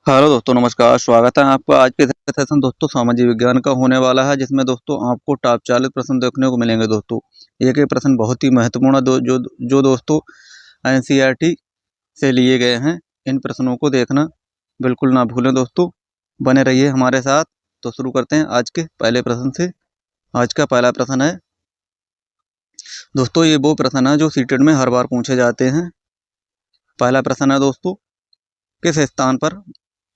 Hello दोस्तों, नमस्कार। स्वागत है आपका। आज के सेशन दोस्तों सामाजिक विज्ञान का होने वाला है, जिसमें दोस्तों आपको टॉप 40 प्रश्न देखने को मिलेंगे। दोस्तों एक एक प्रश्न बहुत ही महत्वपूर्ण है, जो दोस्तों एनसीईआरटी से लिए गए हैं। इन प्रश्नों को देखना बिल्कुल ना भूलें दोस्तों, बने रहिए हमारे साथ। तो शुरू करते हैं आज के पहले प्रश्न से। आज का पहला प्रश्न है दोस्तों, ये वो प्रश्न है जो सीटेट में हर बार पूछे जाते हैं। पहला प्रश्न है दोस्तों, किस स्थान पर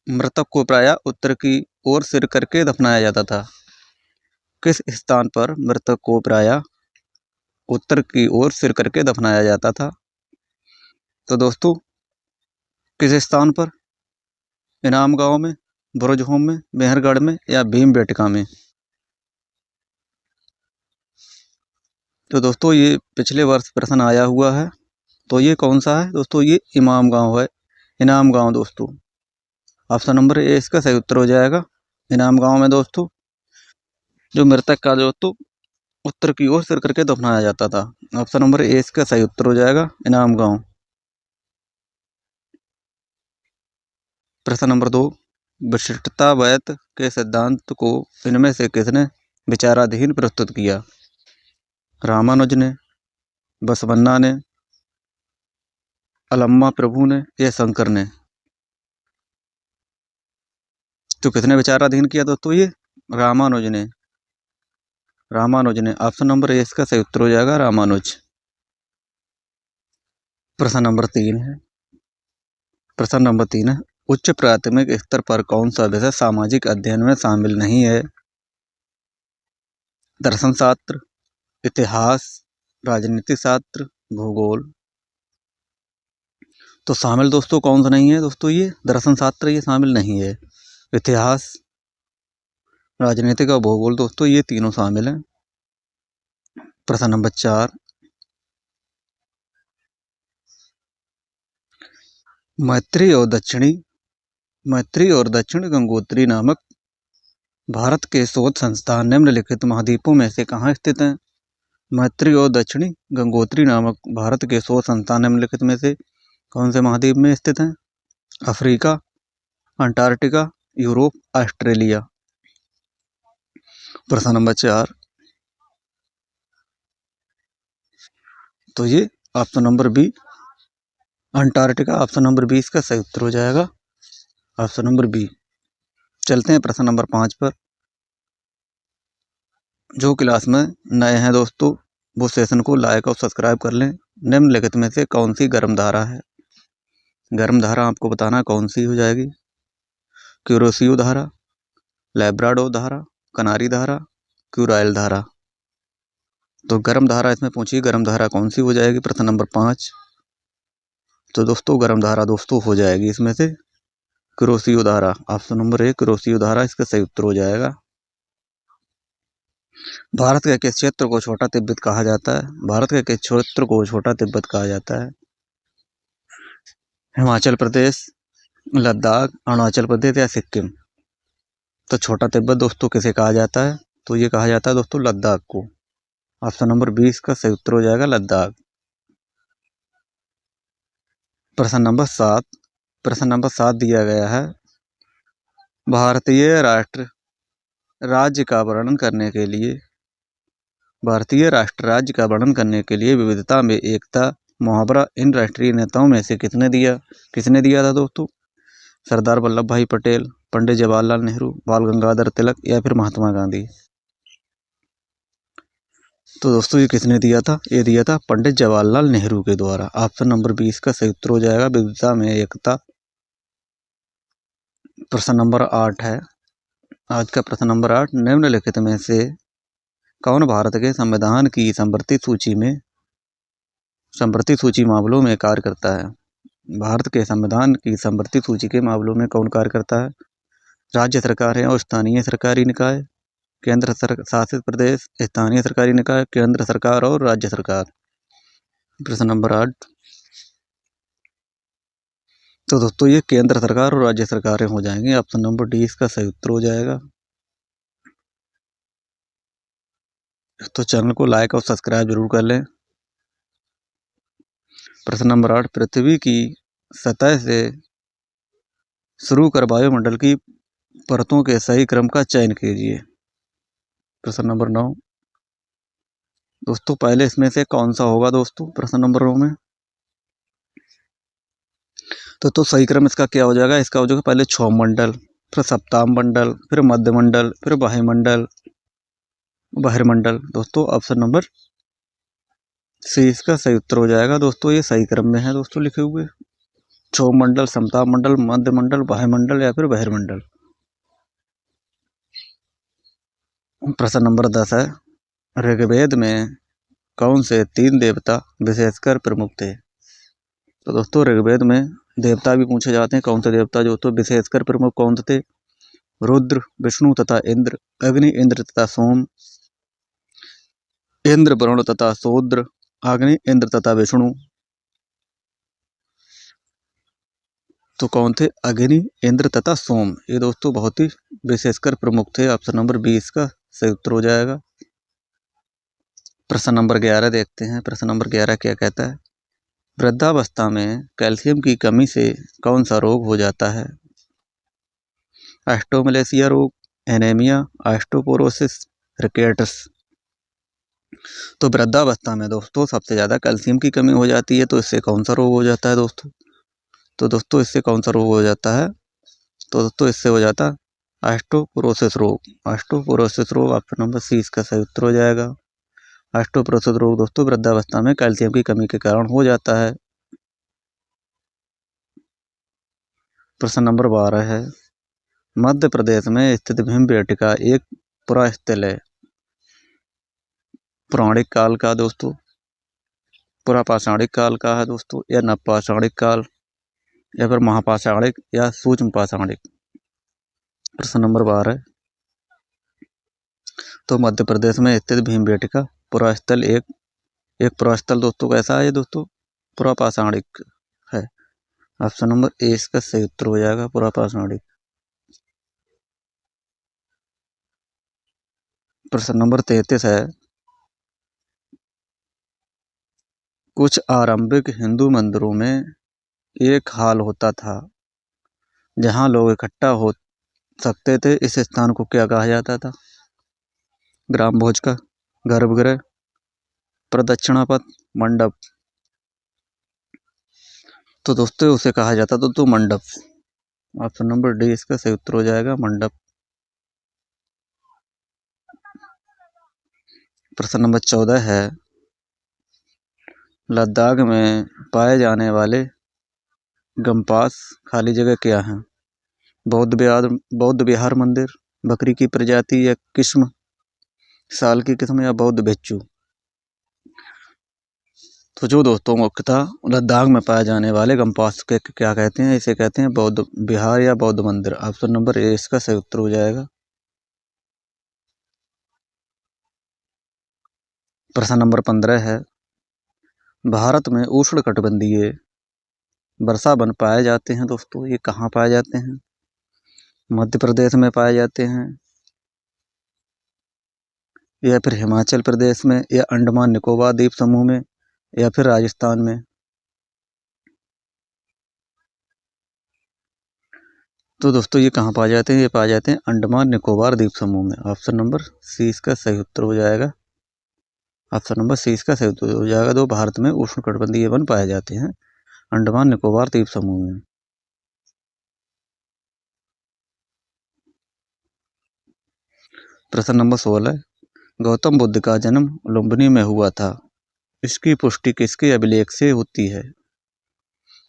मृतक को प्रायः उत्तर की ओर सिर करके दफनाया जाता था? किस स्थान पर मृतक को प्रायः उत्तर की ओर सिर करके दफनाया जाता था? तो दोस्तों किस स्थान पर? इनाम गांव में, बुरुज होम में, मेहरगढ़ में या भीम बेटका में? तो दोस्तों ये पिछले वर्ष प्रश्न आया हुआ है। तो ये कौन सा है दोस्तों? ये इमाम गांव है, इनाम गांव दोस्तों। ऑप्शन नंबर ए इसका सही उत्तर हो जाएगा। इनाम गांव में दोस्तों जो मृतक का दोस्तों उत्तर की ओर सिर करके दफनाया जाता था। ऑप्शन नंबर ए इसका सही उत्तर हो जाएगा, इनाम गांव। प्रश्न नंबर 2, विशिष्टतावाद के सिद्धांत को इनमें से किसने विचाराधीन प्रस्तुत किया? रामानुज ने, बसवन्ना ने, अलम्मा प्रभु ने या शंकर ने? तो किसने विचाराधीन किया दोस्तों? ये रामानुज ने, रामानुज ने। ऑप्शन नंबर ए इसका सही उत्तर हो जाएगा, रामानुज। प्रश्न नंबर 3 है। प्रश्न नंबर 3 है, उच्च प्राथमिक स्तर पर कौन सा विषय सामाजिक अध्ययन में शामिल नहीं है? दर्शन शास्त्र, इतिहास, राजनीति शास्त्र, भूगोल? तो शामिल दोस्तों कौन सा नहीं है दोस्तों? ये दर्शन शास्त्र ये शामिल नहीं है। इतिहास, राजनीतिक और भूगोल दोस्तों ये तीनों शामिल हैं। प्रश्न नंबर 4, मैत्री और दक्षिण गंगोत्री नामक भारत के शोध संस्थान निम्नलिखित महाद्वीपों में से कहाँ स्थित हैं? मैत्री और दक्षिणी गंगोत्री नामक भारत के शोध संस्थान निम्नलिखित में से कौन से महाद्वीप में स्थित हैं? Africa, Antarctica, Europe, Australia? प्रश्न नंबर 4, तो ये option number B, Antarctica. Option number B इसका सही उत्तर हो जाएगा, ऑप्शन नंबर बी। चलते हैं प्रश्न नंबर 5 पर। जो क्लास में नए हैं दोस्तों वो सेशन को लाइक और सब्सक्राइब कर लें। निम्नलिखित में से कौन सी गर्म धारा है? गर्म धारा आपको बताना कौन सी हो जाएगी? क्यूरोसियो धारा, लैब्राडोर धारा, कनारी धारा, क्यूराइल धारा? तो गर्म धारा इसमें पूछी, गर्म धारा कौन सी हो जाएगी? प्रश्न नंबर 5। तो दोस्तों गर्म धारा दोस्तों हो जाएगी इसमें से क्यूरोसियो धारा। ऑप्शन नंबर ए क्यूरोसियो धारा इसका सही उत्तर हो जाएगा। भारत के किस क्षेत्र को छोटा तिब्बत कहा जाता है? भारत के किस क्षेत्र को छोटा तिब्बत कहा जाता है? हिमाचल प्रदेश, लद्दाख, अरुणाचल प्रदेश या सिक्किम? तो छोटा तिब्बत दोस्तों किसे कहा जाता है? तो ये कहा जाता है दोस्तों लद्दाख को। ऑप्शन नंबर 20 का सही उत्तर हो जाएगा, लद्दाख। प्रश्न नंबर 7, प्रश्न नंबर 7 दिया गया है, भारतीय राष्ट्र राज्य का वर्णन करने के लिए, भारतीय राष्ट्र राज्य का वर्णन करने के लिए विविधता में एकता मुहावरा इन राष्ट्रीय नेताओं में से किसने दिया था दोस्तों? सरदार वल्लभ भाई पटेल, पंडित जवाहरलाल नेहरू, बाल गंगाधर तिलक या फिर महात्मा गांधी? तो दोस्तों ये किसने दिया था? ये दिया था पंडित जवाहरलाल नेहरू के द्वारा। ऑप्शन नंबर 20 का सही उत्तर हो जाएगा, विविधता में एकता। प्रश्न नंबर 8 है। आज का प्रश्न नंबर 8, निम्नलिखित में से कौन भारत के संविधान की संवर्ती सूची मामलों में कार्य करता है? भारत के संविधान की संवर्ती सूची के मामलों में कौन कार्य करता है? राज्य सरकारें और स्थानीय सरकारी निकाय, केंद्र शासित प्रदेश, स्थानीय सरकारी निकाय, केंद्र सरकार और राज्य सरकार? प्रश्न नंबर 8। तो दोस्तों ये केंद्र सरकार और राज्य सरकारें हो जाएंगी। ऑप्शन नंबर डी इसका सही उत्तर हो जाएगा। तो चैनल को लाइक और सब्सक्राइब जरूर कर लें। प्रश्न नंबर 8, पृथ्वी की सतह से शुरू कर वायुमंडल की परतों के सही क्रम का चयन कीजिए। प्रश्न नंबर 9। दोस्तों पहले इसमें से कौन सा होगा दोस्तों प्रश्न नंबर 9 में? तो सही क्रम इसका क्या हो जाएगा? इसका हो जाएगा पहले क्षौम मंडल, फिर सप्ताम मंडल, फिर मध्य मंडल, फिर वायुमंडल, बहिर्मंडल। दोस्तों ऑप्शन नंबर सी इसका सही उत्तर हो जाएगा। दोस्तों ये सही क्रम में है दोस्तों लिखे हुए, क्षौम मंडल, समताप मंडल, मध्य मंडल, वायुमंडल या फिर बहिर्मंडल। प्रश्न नंबर 10 है, ऋग्वेद में कौन से 3 देवता विशेषकर प्रमुख थे? तो दोस्तों ऋग्वेद में देवता भी पूछे जाते हैं, कौन से देवता जो तो विशेषकर प्रमुख कौन थे? रुद्र, विष्णु तथा इंद्र, अग्नि, इंद्र तथा सोम, इंद्र, वरुण तथा शूद्र, अग्नि, इंद्र तथा विष्णु। तो कौन थे? अग्नि, इंद्र तथा सोम। ये दोस्तों बहुत ही विशेषकर प्रमुख थे। ऑप्शन नंबर 20 का सही उत्तर हो जाएगा। प्रश्न नंबर 11 देखते हैं। प्रश्न नंबर 11 क्या कहता है? वृद्धावस्था में कैल्शियम की कमी से कौन सा रोग हो जाता है? ऑस्टियोमैलेशिया रोग, एनीमिया, ऑस्टियोपोरोसिस, रिकेट्स। तो वृद्धावस्था में दोस्तों सबसे ज़्यादा कैल्शियम की कमी हो जाती है, तो इससे कौन सा रोग हो जाता है दोस्तों? तो दोस्तों इससे कौन सा रोग हो जाता है? तो दोस्तों इससे हो जाता है ऑस्टियोपोरोसिस रोग। ऑस्टियोपोरोसिस रोग ऑप्शन नंबर सी इसका सही उत्तर हो जाएगा। ऑस्टियोपोरोसिस रोग दोस्तों वृद्धावस्था में कैल्शियम की कमी के कारण हो जाता है। प्रश्न नंबर 12 है, मध्य प्रदेश में स्थित भीमबेटका एक पुरास्थल है। पौराणिक काल का दोस्तों, पुरापाषाणिक काल का है दोस्तों, या नवपाषाणिक काल, या फिर महापाषाणिक या सूक्ष्म पाषाणिक। प्रश्न नंबर 12, तो मध्य प्रदेश में स्थित भीमबेटका पुरास्थल एक पुरास्थल दोस्तों कैसा है दोस्तों? पुरापाषाणिक है। ऑप्शन नंबर ए इसका सही उत्तर हो जाएगा, पुरापाषाणिक। प्रश्न नंबर 33 है, कुछ आरंभिक हिंदू मंदिरों में एक हॉल होता था जहां लोग इकट्ठा हो सकते थे। इस स्थान को क्या कहा जाता था? ग्राम भोज का, गर्भगृह, प्रदक्षिणा पथ, मंडप। तो दोस्तों उसे कहा जाता था तो मंडप। ऑप्शन नंबर डी इसका सही उत्तर हो जाएगा, मंडप। प्रश्न नंबर 14 है, लद्दाख में पाए जाने वाले गंपास खाली जगह क्या है? बौद्ध विहार मंदिर, बकरी की प्रजाति या किस्म, साल की किस्म या बौद्ध भिक्षु। तो जो दोस्तों मुख्यतः लद्दाख में पाए जाने वाले गंपास के क्या कहते हैं? इसे कहते हैं बौद्ध विहार या बौद्ध मंदिर। ऑप्शन नंबर ए इसका सही उत्तर हो जाएगा। प्रश्न नंबर 15 है, भारत में उष्णकटिबंधीय वर्षा वन पाए जाते हैं दोस्तों, ये कहाँ पाए जाते हैं? मध्य प्रदेश में पाए जाते हैं, या फिर हिमाचल प्रदेश में, या अंडमान निकोबार द्वीप समूह में, या फिर राजस्थान में। तो दोस्तों ये कहाँ पाए जाते हैं? ये पाए जाते हैं अंडमान निकोबार द्वीप समूह में। ऑप्शन नंबर सी इसका सही उत्तर हो जाएगा। ऑप्शन नंबर सी इसका सही उत्तर हो जाएगा। दो भारत में उष्णकटिबंधीय वन पाए जाते हैं अंडमान निकोबार द्वीप समूह में। प्रश्न नंबर 16, गौतम बुद्ध का जन्म लुम्बिनी में हुआ था, इसकी पुष्टि किसके अभिलेख से होती है?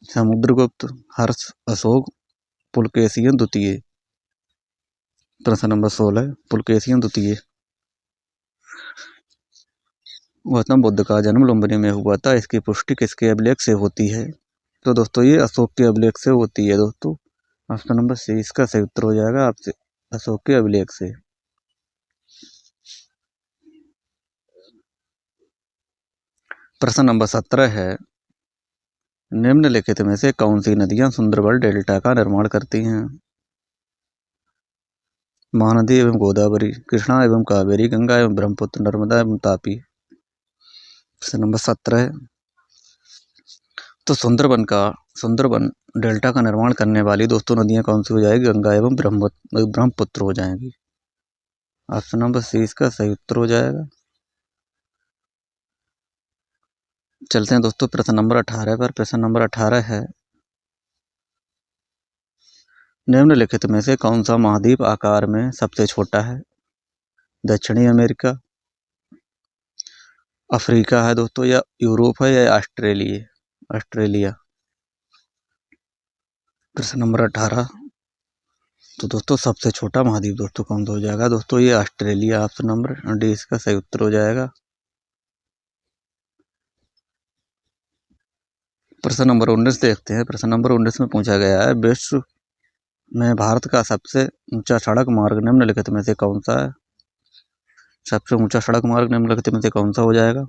समुद्रगुप्त, हर्ष, अशोक, पुलकेशियन द्वितीय। प्रश्न नंबर 16, पुलकेशियन द्वितीय। गौतम बुद्ध का जन्म लुम्बिनी में हुआ था, इसकी पुष्टि किसके अभिलेख से होती है? तो दोस्तों ये अशोक के अभिलेख से होती है दोस्तों। ऑप्शन नंबर सी इसका सही उत्तर हो जाएगा, आपसे अशोक के अभिलेख से। प्रश्न नंबर 17 है, निम्नलिखित में से कौन सी नदियां सुंदरबन डेल्टा का निर्माण करती हैं? महानदी एवं गोदावरी, कृष्णा एवं कावेरी, गंगा एवं ब्रह्मपुत्र, नर्मदा एवं तापी। प्रश्न नंबर 17 है, तो सुंदरबन का सुंदरबन डेल्टा का निर्माण करने वाली दोस्तों नदियां कौन सी हो जाएगी? गंगा एवं ब्रह्मपुत्र हो जाएंगी। ऑप्शन नंबर सी इसका सही उत्तर हो जाएगा। चलते हैं दोस्तों प्रश्न नंबर 18 पर। प्रश्न नंबर 18 है, निम्नलिखित में से कौन सा महाद्वीप आकार में सबसे छोटा है? दक्षिणी अमेरिका, अफ्रीका है दोस्तों, या यूरोप है, या ऑस्ट्रेलिया। प्रश्न नंबर 18, तो दोस्तों सबसे छोटा महाद्वीप दोस्तों कौन सा हो जाएगा? दोस्तों ये ऑस्ट्रेलिया। ऑप्शन नंबर डी इसका सही उत्तर हो जाएगा। प्रश्न नंबर 19 देखते हैं। प्रश्न नंबर 19 में पूछा गया है, विश्व में भारत का सबसे ऊंचा सड़क मार्ग निम्नलिखित में से कौन सा है? सबसे ऊंचा सड़क मार्ग निम्नलिखित में से कौन सा हो जाएगा?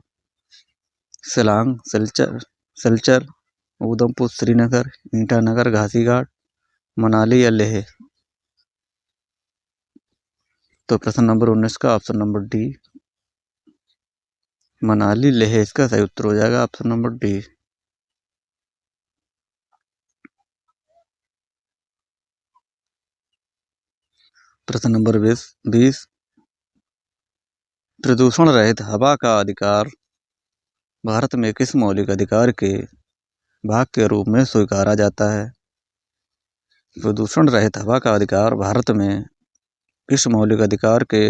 शिलांग, सिलचर, उधमपुर, श्रीनगर, ईटानगर, घासीघाट, मनाली या लेह। तो प्रश्न नंबर 19 का option number D Manali Leh इसका सही उत्तर हो जाएगा। Option number D. प्रश्न नंबर 20, प्रदूषण रहित हवा का अधिकार भारत में किस मौलिक अधिकार के भाग के रूप में स्वीकारा जाता है? प्रदूषण रहित हवा का अधिकार भारत में किस मौलिक अधिकार के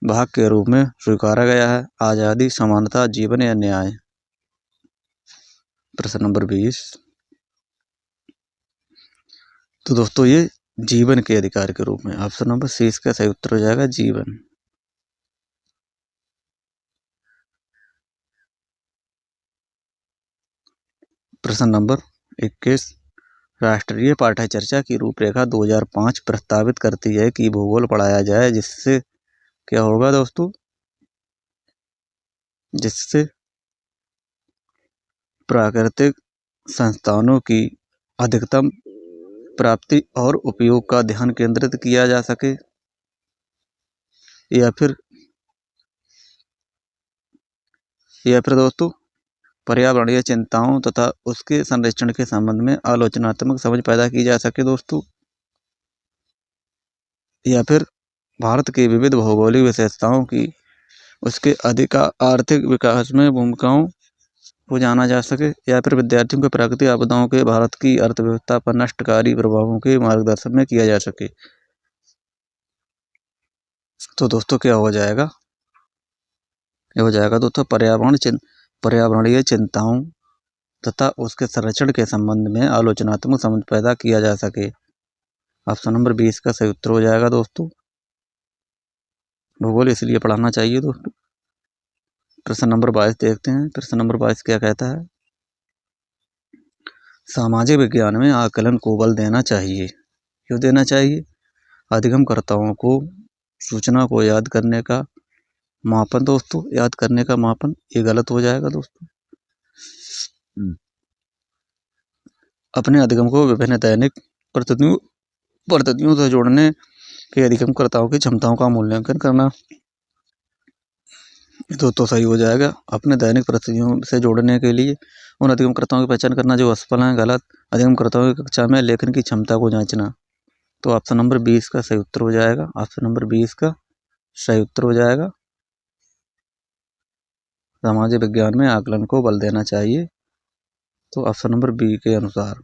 भाग के रूप में स्वीकारा गया है? आजादी, समानता, जीवन या न्याय। प्रश्न नंबर 20, तो दोस्तों ये जीवन के अधिकार के रूप में। ऑप्शन नंबर सी इसका सही उत्तर हो जाएगा, जीवन। प्रश्न नंबर 21, राष्ट्रीय पाठ्यचर्या की रूपरेखा 2005 प्रस्तावित करती है कि भूगोल पढ़ाया जाए, जिससे क्या होगा दोस्तों? जिससे प्राकृतिक संसाधनों की अधिकतम प्राप्ति और उपयोग का ध्यान केंद्रित किया जा सके, या फिर दोस्तों पर्यावरणीय चिंताओं तथा उसके संरक्षण के संबंध में आलोचनात्मक समझ पैदा की जा सके दोस्तों, या फिर भारत की विविध भौगोलिक विशेषताओं की उसके अधिक आर्थिक विकास में भूमिकाओं को जाना जा सके, या फिर विद्यार्थियों को प्राकृतिक आपदाओं के भारत की अर्थव्यवस्था पर नष्टकारी प्रभावों के मार्गदर्शन में किया जा सके। तो दोस्तों क्या हो जाएगा? ये हो जाएगा दोस्तों पर्यावरणीय चिंताओं तथा उसके संरक्षण के संबंध में आलोचनात्मक समझ पैदा किया जा सके। ऑप्शन नंबर 20 का सही उत्तर हो जाएगा दोस्तों। भूगोल इसलिए पढ़ाना चाहिए दोस्तों। प्रश्न नंबर 22 देखते हैं। प्रश्न नंबर 22 क्या कहता है? सामाजिक विज्ञान में आकलन को बल देना चाहिए। क्यों देना चाहिए? अधिगमकर्ताओं को सूचना को याद करने का मापन दोस्तों, याद करने का मापन, ये गलत हो जाएगा दोस्तों। अपने अधिगम को विभिन्न दैनिक पद्धतियों से जोड़ने के अधिगमकर्ताओं की क्षमताओं का मूल्यांकन करना, तो सही हो जाएगा। अपने दैनिक परिस्थितियों से जोड़ने के लिए उन अधिगमकर्ताओं की पहचान करना जो असफल हैं, गलत। अधिगमकर्ताओं की कक्षा में लेखन की क्षमता को जांचना। तो ऑप्शन नंबर 20 का सही उत्तर हो जाएगा। ऑप्शन नंबर 20 का सही उत्तर हो जाएगा। सामाजिक विज्ञान में आकलन को बल देना चाहिए, तो ऑप्शन नंबर बी के अनुसार।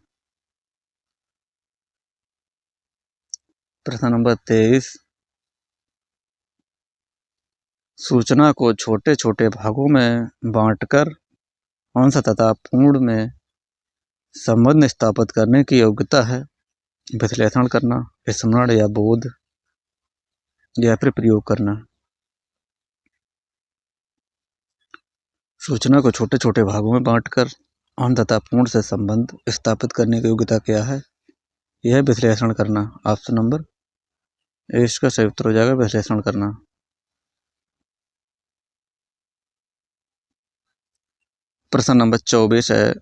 प्रश्न नंबर 23, सूचना को छोटे छोटे भागों में बांटकर अंश तथा पूर्ण में संबंध स्थापित करने की योग्यता है। विश्लेषण करना, स्मरण या बोध, या फिर प्रयोग करना। सूचना को छोटे छोटे भागों में बांटकर अंश तथा पूर्ण से संबंध स्थापित करने की योग्यता क्या है? यह विश्लेषण करना। ऑप्शन नंबर ए इसका सही उत्तर हो जाएगा, विश्लेषण करना। प्रश्न नंबर 24 है,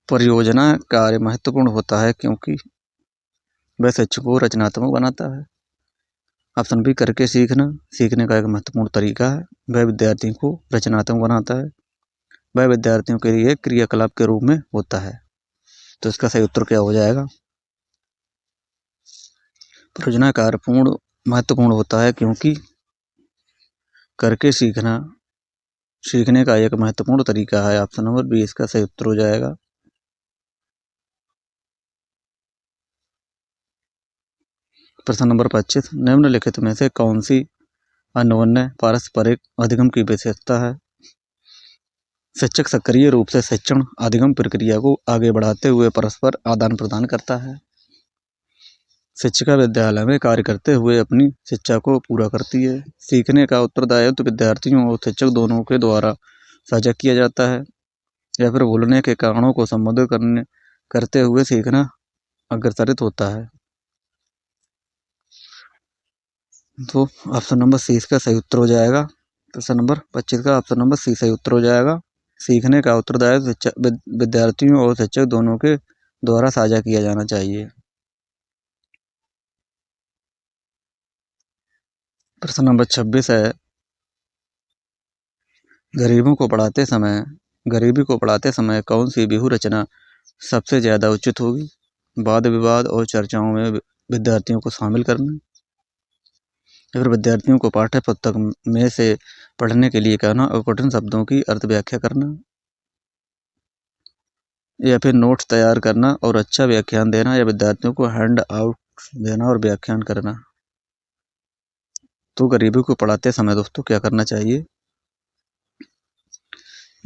परियोजना कार्य महत्वपूर्ण होता है क्योंकि वह शिक्षक को रचनात्मक बनाता है। ऑप्शन बी करके सीखना, सीखने का एक महत्वपूर्ण तरीका है। वह विद्यार्थी को रचनात्मक बनाता है। वह विद्यार्थियों के लिए क्रियाकलाप के रूप में होता है। तो इसका सही उत्तर क्या हो जाएगा? परियोजना कार्य पूर्ण महत्वपूर्ण होता है क्योंकि करके सीखने का एक महत्वपूर्ण तरीका है। ऑप्शन नंबर बी इसका सही उत्तर हो जाएगा। प्रश्न नंबर 25, निम्नलिखित में से कौन सी अन्योन्य पारस्परिक अधिगम की विशेषता है? शिक्षक सक्रिय रूप से शिक्षण अधिगम प्रक्रिया को आगे बढ़ाते हुए परस्पर आदान प्रदान करता है। शिक्षिका विद्यालय में कार्य करते हुए अपनी शिक्षा को पूरा करती है। सीखने का उत्तरदायित्व विद्यार्थियों और शिक्षक दोनों के द्वारा साझा किया जाता है। या फिर भूलने के कारणों को संबोधित करते हुए सीखना अग्रसरित होता है। तो ऑप्शन नंबर सी इसका सही उत्तर हो जाएगा। प्रश्न नंबर 25 का ऑप्शन नंबर सी सही उत्तर हो जाएगा। सीखने का उत्तरदायित्व विद्यार्थियों और शिक्षक दोनों के द्वारा साझा किया जाना चाहिए। प्रश्न नंबर 26 है, गरीबी को पढ़ाते समय कौन सी व्यूह रचना सबसे ज्यादा उचित होगी? वाद विवाद और चर्चाओं में विद्यार्थियों को शामिल करना, या फिर विद्यार्थियों को पाठ्य पुस्तक में से पढ़ने के लिए कहना और कठिन शब्दों की अर्थ व्याख्या करना, या फिर नोट्स तैयार करना और अच्छा व्याख्यान देना, या विद्यार्थियों को हैंड आउट देना और व्याख्यान करना। तो गरीबी को पढ़ाते समय दोस्तों क्या करना चाहिए?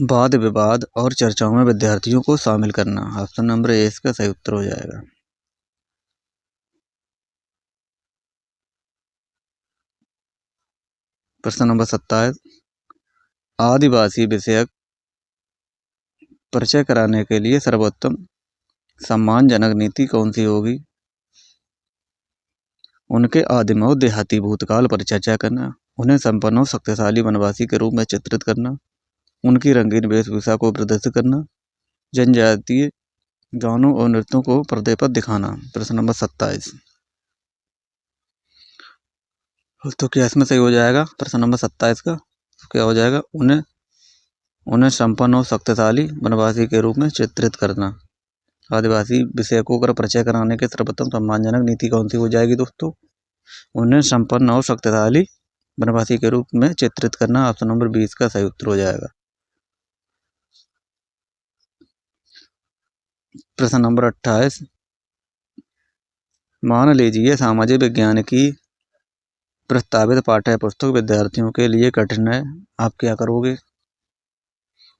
वाद विवाद और चर्चाओं में विद्यार्थियों को शामिल करना। ऑप्शन नंबर ए इसका सही उत्तर हो जाएगा। प्रश्न नंबर 27, आदिवासी विषयक परिचय कराने के लिए सर्वोत्तम सम्मानजनक नीति कौन सी होगी? उनके आदिम और देहाती भूतकाल पर चर्चा करना, उन्हें संपन्न और शक्तिशाली वनवासी के रूप में चित्रित करना, उनकी रंगीन वेशभूषा को प्रदर्शित करना, जनजातीय गानों और नृत्यों को पर्दे पर दिखाना। प्रश्न नंबर 27, तो क्या इसमें सही हो जाएगा? प्रश्न नंबर 27 का तो क्या हो जाएगा? उन्हें संपन्न और शक्तिशाली वनवासी के रूप में चित्रित करना। आदिवासी विषय को अगर परिचय कराने के सर्वोत्तम सम्मानजनक नीति कौन सी हो जाएगी दोस्तों? उन्हें संपन्न और शक्तिशाली वनवासी के रूप में चित्रित करना। ऑप्शन नंबर 20 का सही उत्तर हो जाएगा। प्रश्न नंबर 28, मान लीजिए सामाजिक विज्ञान की प्रस्तावित पाठ्य पुस्तक विद्यार्थियों के लिए कठिन है। आप क्या करोगे?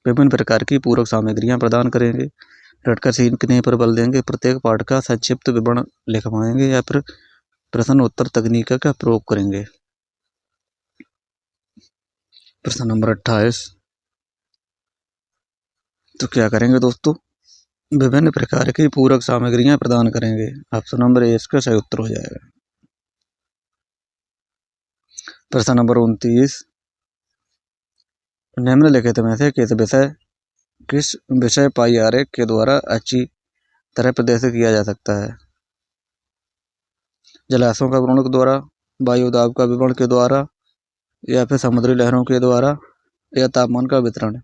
विभिन्न प्रकार की पूरक सामग्रियां प्रदान करेंगे, रटकर सीखने पर बल देंगे, प्रत्येक पाठ का संक्षिप्त विवरण लिखवाएंगे, या फिर प्रश्न उत्तर तकनीक का प्रयोग करेंगे। प्रश्न नंबर 28, तो क्या करेंगे दोस्तों? विभिन्न प्रकार की पूरक सामग्रियां प्रदान करेंगे। ऑप्शन नंबर ए इसका सही उत्तर हो जाएगा। प्रश्न नंबर 29, निम्नलिखित में से किस विषय पाई आरेख के द्वारा अच्छी तरह प्रदर्शित किया जा सकता है? जलाशयों का विवरण के द्वारा, वायु दाब का विवरण के द्वारा, या फिर समुद्री लहरों के द्वारा, या तापमान का वितरण।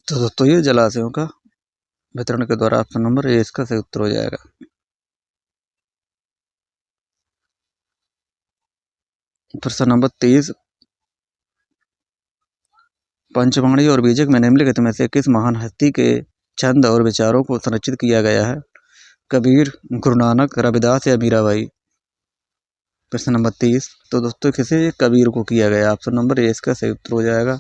तो दोस्तों ये जलाशयों का वितरण के द्वारा ऑप्शन नंबर ए इसका सही उत्तर हो जाएगा। प्रश्न नंबर 30, पंचवाणी और बीजक में निम्नलिखित में से किस महान हस्ती के छंद और विचारों को संरक्षित किया गया है? कबीर, गुरु नानक, रविदास या मीराबाई। प्रश्न नंबर 30, तो दोस्तों किसे कबीर को किया गया? ऑप्शन नंबर ए इसका सही उत्तर हो जाएगा।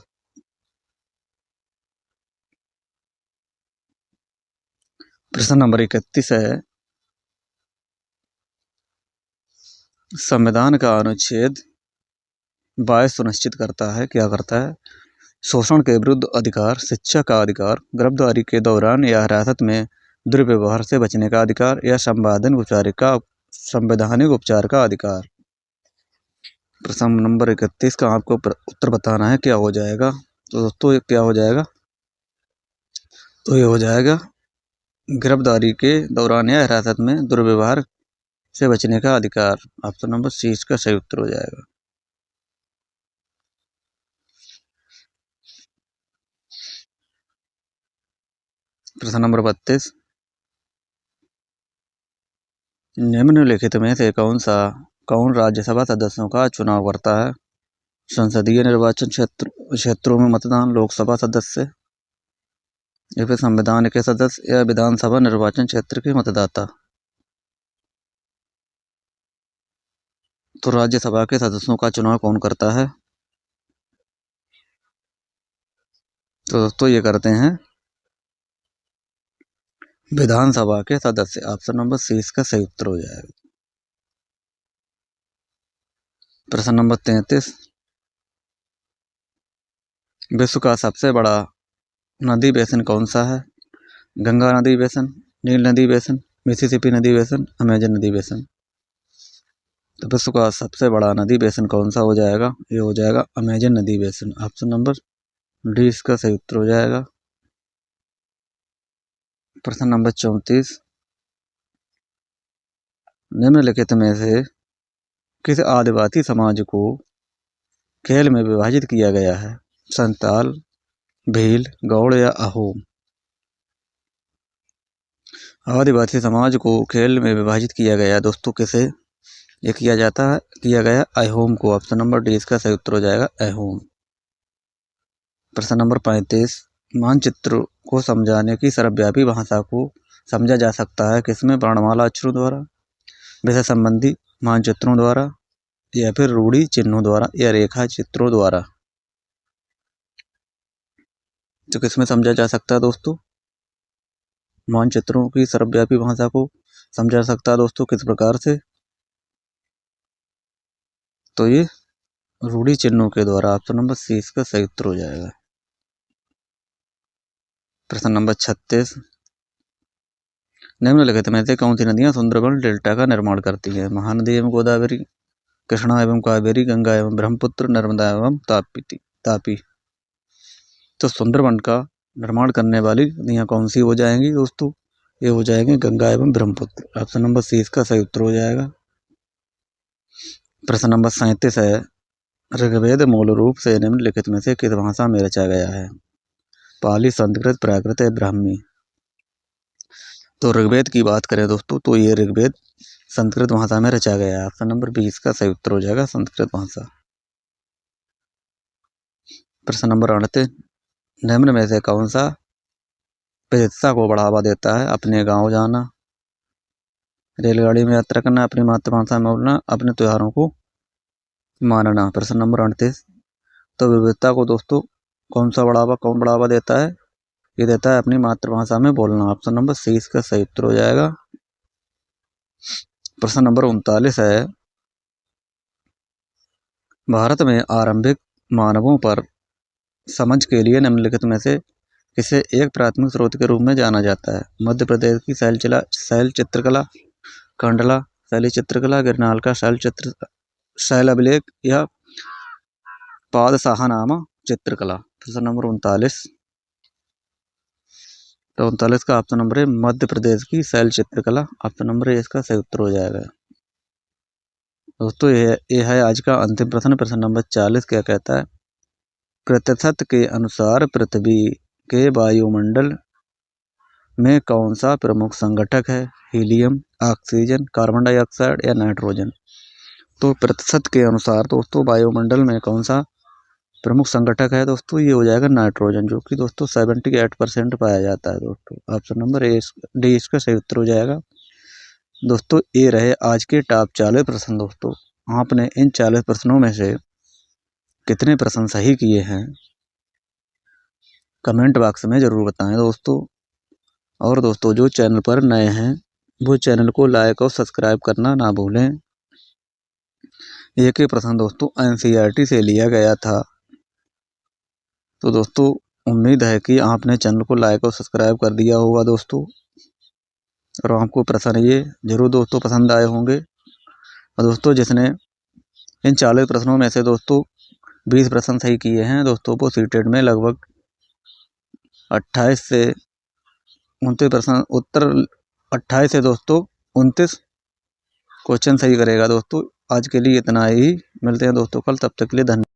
प्रश्न नंबर 31 है, संविधान का अनुच्छेद 22 सुनिश्चित करता है, क्या करता है? शोषण के विरुद्ध अधिकार, शिक्षा का अधिकार, गिरफ्तारी के दौरान या हिरासत में दुर्व्यवहार से बचने का अधिकार, या संवैधानिक उपचार का अधिकार। प्रश्न नंबर 31 का आपको उत्तर बताना है, क्या हो जाएगा? तो दोस्तों ये क्या हो जाएगा? तो ये हो जाएगा गिरफ्तारी के दौरान या हिरासत में दुर्व्यवहार से बचने का अधिकार। ऑप्शन नंबर सी इसका सही उत्तर हो जाएगा। प्रश्न नंबर 32, निम्नलिखित में से कौन राज्यसभा सदस्यों का चुनाव करता है? संसदीय निर्वाचन क्षेत्रों में मतदान, लोकसभा सदस्य या फिर संविधान के सदस्य या विधानसभा निर्वाचन क्षेत्र के मतदाता। तो राज्यसभा के सदस्यों का चुनाव कौन करता है? तो दोस्तों ये करते हैं विधानसभा के सदस्य। ऑप्शन नंबर सी इसका सही उत्तर हो जाएगा। प्रश्न नंबर 33, विश्व का सबसे बड़ा नदी बेसिन कौन सा है? गंगा नदी बेसिन, नील नदी बेसिन, मिसिसिपी नदी बेसिन, अमेजन नदी बेसिन। तो विश्व का सबसे बड़ा नदी बेसिन कौन सा हो जाएगा? ये हो जाएगा अमेजन नदी बेसिन। ऑप्शन नंबर डी इसका सही उत्तर हो जाएगा। प्रश्न नंबर 34, निम्नलिखित में से किस आदिवासी समाज को खेल में विभाजित किया गया है? संताल, भील, गौड़ या अहोम। आदिवासी समाज को खेल में विभाजित किया गया दोस्तों किसे? ये किया गया अहोम को। ऑप्शन नंबर डी इसका सही उत्तर हो जाएगा अहोम। प्रश्न नंबर 35, मानचित्र को समझाने की सर्वव्यापी भाषा को समझा जा सकता है किसमें? वर्णमाला अक्षरों द्वारा, विषय संबंधी मानचित्रों द्वारा या फिर रूढ़ि चिन्हों द्वारा या रेखा चित्रों द्वारा। तो किसमें समझा जा सकता है दोस्तों? मानचित्रों की सर्वव्यापी भाषा को समझा जा सकता है दोस्तों किस प्रकार से? तो ये रूढ़ि चिन्हों के द्वारा। ऑप्शन नंबर सी इसका सही उत्तर हो जाएगा। प्रश्न नंबर 36, निम्नलिखित में से कौन सी नदियां सुंदरबन डेल्टा का निर्माण करती हैं? महानदी एवं गोदावरी, कृष्णा एवं कावेरी, गंगा एवं ब्रह्मपुत्र, नर्मदा एवं तापी। तो सुंदरबन का निर्माण करने वाली नदियां कौन सी हो जाएंगी दोस्तों? ये हो जाएंगे गंगा एवं ब्रह्मपुत्र। ऑप्शन नंबर सी इसका सही उत्तर हो जाएगा। प्रश्न नंबर 37 है, ऋग्वेद मूल रूप से निम्नलिखित में से किस भाषा में रचा गया है? पाली, संस्कृत, प्राकृत या ब्राह्मी। तो ऋग्वेद की बात करें दोस्तों तो ये ऋग्वेद संस्कृत भाषा में रचा गया है। ऑप्शन नंबर 20 का सही उत्तर हो जाएगा संस्कृत भाषा। प्रश्न नंबर 38, निम्न में से कौन सा विविधता को बढ़ावा देता है? अपने गांव जाना, रेलगाड़ी में यात्रा करना, अपनी मातृभाषा में बोलना, अपने त्योहारों को मानना। प्रश्न नंबर 38, तो विविधता को दोस्तों कौन बढ़ावा देता है? ये देता है अपनी मातृभाषा में बोलना। ऑप्शन नंबर सी इसका सही उत्तर हो जाएगा। प्रश्न नंबर 39 है, भारत में आरंभिक मानवों पर समझ के लिए निम्नलिखित में से किसे एक प्राथमिक स्रोत के रूप में जाना जाता है? मध्य प्रदेश की शैल चित्रकला, कंडला शैली चित्रकला, गिरनाल का शैल अभिलेख या पादशाहनामा चित्रकला। प्रश्न नंबर 39, तो 39 का ऑप्शन नंबर है मध्य प्रदेश की शैल चित्रकला। ऑप्शन नंबर ए इसका सही उत्तर हो जाएगा। दोस्तों ये है आज का अंतिम प्रश्न। प्रश्न नंबर 40 क्या कहता है? प्रतिशत के अनुसार पृथ्वी के वायुमंडल में कौन सा प्रमुख संघटक है? हीलियम, ऑक्सीजन, कार्बन डाइऑक्साइड या नाइट्रोजन। तो प्रतिशत के अनुसार दोस्तों वायुमंडल में कौन सा प्रमुख संघटक है दोस्तों? ये हो जाएगा नाइट्रोजन, जो कि दोस्तों 78% पाया जाता है दोस्तों। ऑप्शन नंबर डी इसका सही उत्तर हो जाएगा। दोस्तों ये रहे आज के टॉप 40 प्रश्न। दोस्तों आपने इन 40 प्रश्नों में से कितने प्रश्न सही किए हैं कमेंट बॉक्स में जरूर बताएं दोस्तों। और दोस्तों जो चैनल पर नए हैं वो चैनल को लाइक और सब्सक्राइब करना ना भूलें। एक ही प्रश्न दोस्तों एनसीईआरटी से लिया गया था। तो दोस्तों उम्मीद है कि आपने चैनल को लाइक और सब्सक्राइब कर दिया होगा दोस्तों, और आपको प्रश्न ये जरूर दोस्तों पसंद आए होंगे। और दोस्तों जिसने इन 40 प्रश्नों में से दोस्तों 20 प्रश्न सही किए हैं दोस्तों, वो सीटेट में लगभग 28 से 29 प्रश्न उत्तर 28 से दोस्तों 29 क्वेश्चन सही करेगा दोस्तों। आज के लिए इतना ही, मिलते हैं दोस्तों कल, तब तक के लिए धन्यवाद।